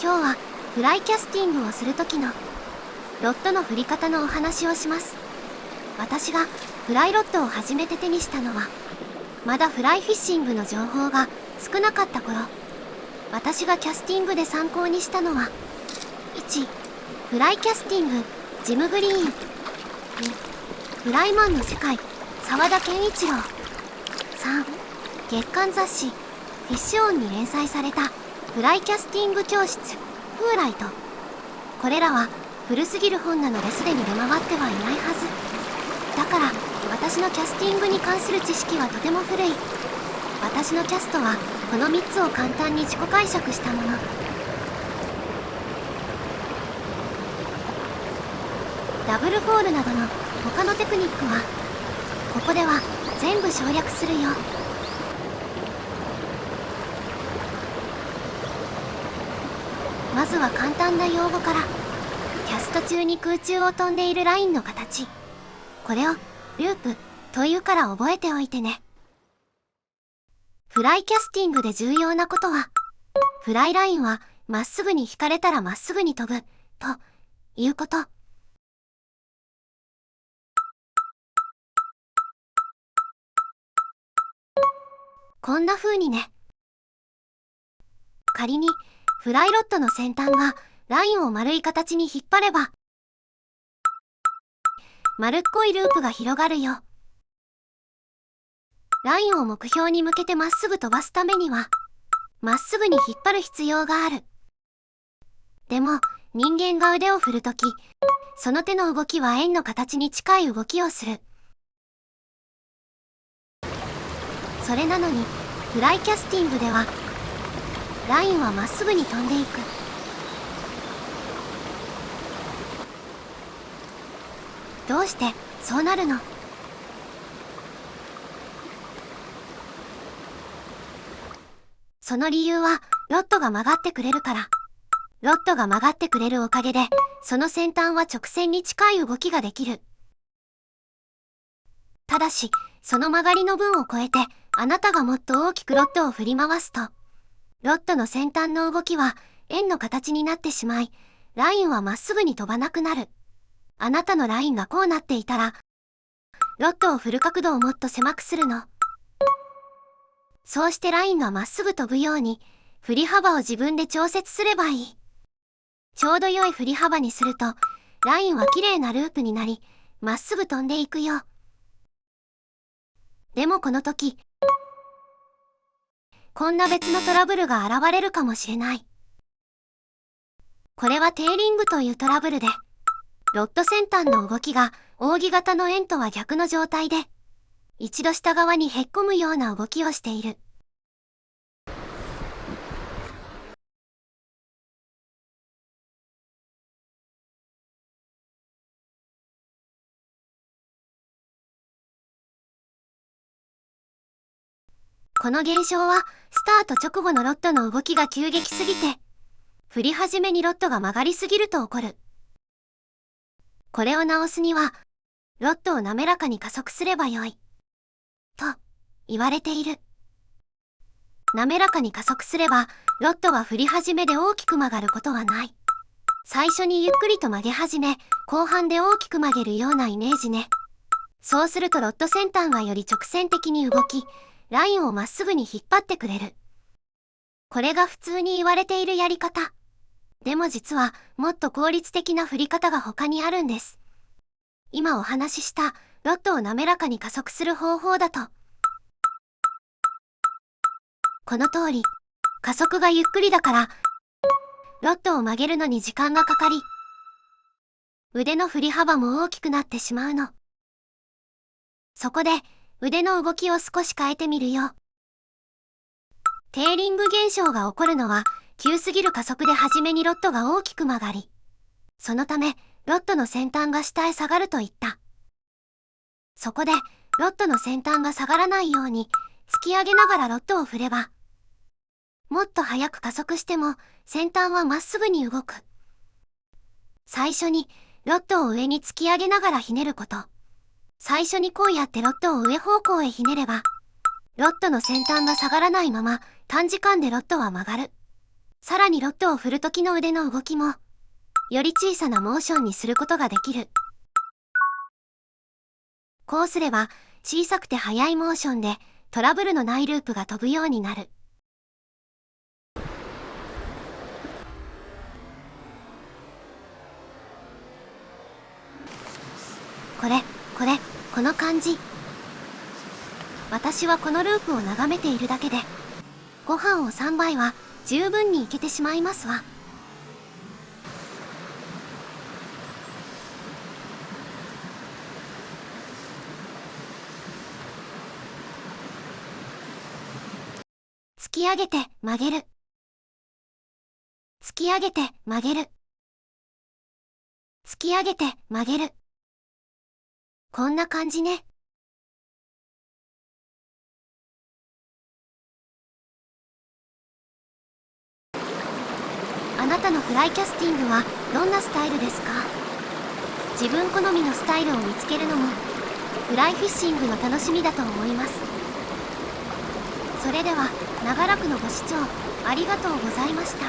今日はフライキャスティングをする時のロッドの振り方のお話をします。私がフライロッドを初めて手にしたのはまだフライフィッシングの情報が少なかった頃。私がキャスティングで参考にしたのは1. フライキャスティングジム・グリーン。2. フライマンの世界沢田健一郎。3. 月刊雑誌フィッシュオンに連載されたフライキャスティング教室フーライト。これらは古すぎる本なのですでに出回ってはいないはず。だから私のキャスティングに関する知識はとても古い。私のキャストはこの3つを簡単に自己解釈したもの。ダブルフォールなどの他のテクニックはここでは全部省略するよ。まずは簡単な用語から。キャスト中に空中を飛んでいるラインの形。これをループというから覚えておいてね。フライキャスティングで重要なことは、フライラインはまっすぐに引かれたらまっすぐに飛ぶということ。こんな風にね。仮にフライロッドの先端がラインを丸い形に引っ張れば、丸っこいループが広がるよ。ラインを目標に向けてまっすぐ飛ばすためには、まっすぐに引っ張る必要がある。でも、人間が腕を振るとき、その手の動きは円の形に近い動きをする。それなのに、フライキャスティングでは、ラインはまっすぐに飛んでいく。どうしてそうなるの？その理由は、ロッドが曲がってくれるから。ロッドが曲がってくれるおかげで、その先端は直線に近い動きができる。ただし、その曲がりの分を超えて、あなたがもっと大きくロッドを振り回すと、ロッドの先端の動きは円の形になってしまい、ラインはまっすぐに飛ばなくなる。あなたのラインがこうなっていたら、ロッドを振る角度をもっと狭くするの。そうしてラインがまっすぐ飛ぶように、振り幅を自分で調節すればいい。ちょうど良い振り幅にすると、ラインは綺麗なループになり、まっすぐ飛んでいくよ。でもこの時、こんな別のトラブルが現れるかもしれない。これはテーリングというトラブルで、ロッド先端の動きが扇形の円とは逆の状態で、一度下側にへっこむような動きをしている。この現象は、スタート直後のロッドの動きが急激すぎて、振り始めにロッドが曲がりすぎると起こる。これを直すには、ロッドを滑らかに加速すればよい。と、言われている。滑らかに加速すれば、ロッドが振り始めで大きく曲がることはない。最初にゆっくりと曲げ始め、後半で大きく曲げるようなイメージね。そうするとロッド先端がより直線的に動き、ラインをまっすぐに引っ張ってくれる。これが普通に言われているやり方。でも実は、もっと効率的な振り方が他にあるんです。今お話しした、ロッドを滑らかに加速する方法だと。この通り、加速がゆっくりだから、ロッドを曲げるのに時間がかかり、腕の振り幅も大きくなってしまうの。そこで、腕の動きを少し変えてみるよ。テーリング現象が起こるのは、急すぎる加速で初めにロッドが大きく曲がり、そのため、ロッドの先端が下へ下がるといった。そこで、ロッドの先端が下がらないように、突き上げながらロッドを振れば、もっと速く加速しても、先端はまっすぐに動く。最初に、ロッドを上に突き上げながらひねること。最初にこうやってロッドを上方向へひねれば、ロッドの先端が下がらないまま、短時間でロッドは曲がる。さらにロッドを振る時の腕の動きも、より小さなモーションにすることができる。こうすれば、小さくて速いモーションでトラブルのないループが飛ぶようになる。この感じ。私はこのループを眺めているだけで、ご飯を3杯は十分にいけてしまいますわ。突き上げて曲げる。突き上げて曲げる。突き上げて曲げる。こんな感じね。あなたのフライキャスティングはどんなスタイルですか？自分好みのスタイルを見つけるのもフライフィッシングの楽しみだと思います。それでは長らくのご視聴ありがとうございました。